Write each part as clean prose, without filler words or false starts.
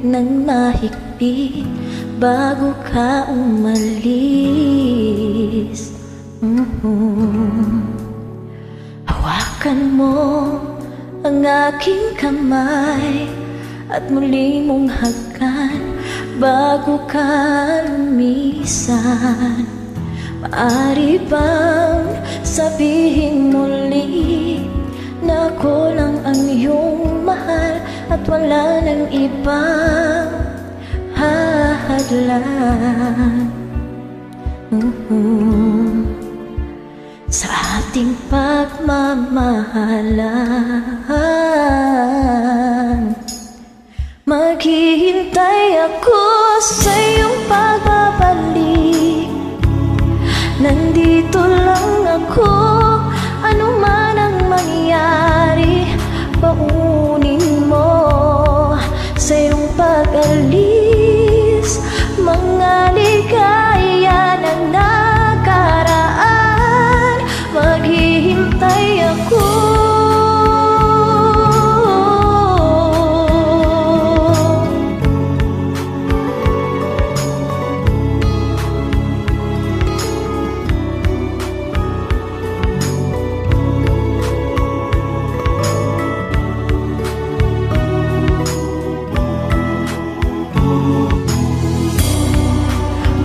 ng mahigpit bago ka umalis. Hawakan mo ang aking kamay at muli mong hagkan bago ka lumisan. Maaari bang sabihin muli na ako lang ang iyong mahal at wala nang ibang hahadlan? Sa ating pagmamahalan, maghihintay ako sa iyong pagbabalik. Nandito lang ako, ano man ang mangyari, paunin mo sa iyong pag-alis mga ligaya ng nakaraan. Maghihintay ako.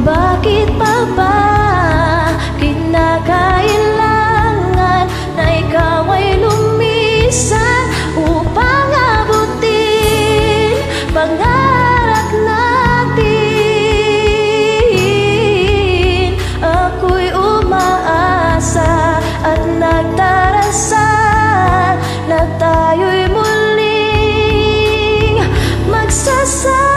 Bakit pa ba kinakailangan na ikaw ay lumisan upang abutin pangarap natin? Ako'y umaasa at nagdarasal na tayo'y muling magsasama.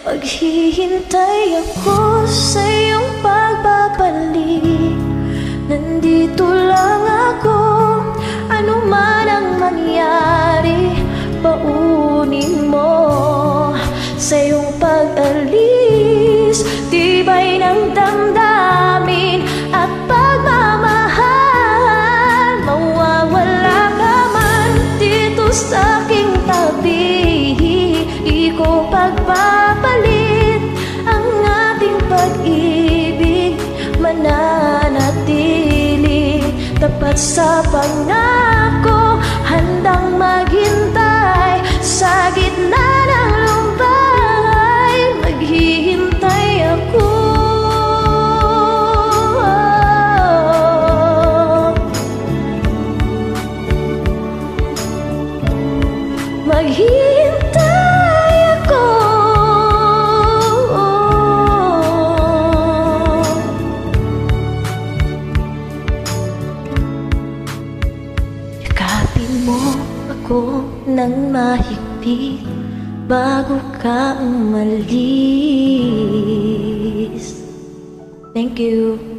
Maghihintay ako sa iyong pagbabalik. Nandito lang ako, ano man ang mangyari, paunin mo sa iyong pag-alis. Tibay ng damdamin at pagmamahal, mawawala ka man dito sa aking tabi. Di ko pagpapalit ang ating pag-ibig, mananatili tapat sa pangako, handang maghintay sa gitna ng lumbay. Maghihintay ako. Maghihintay ako. Yakapin mo ako ng mahigpit bago ka umalis. Thank you.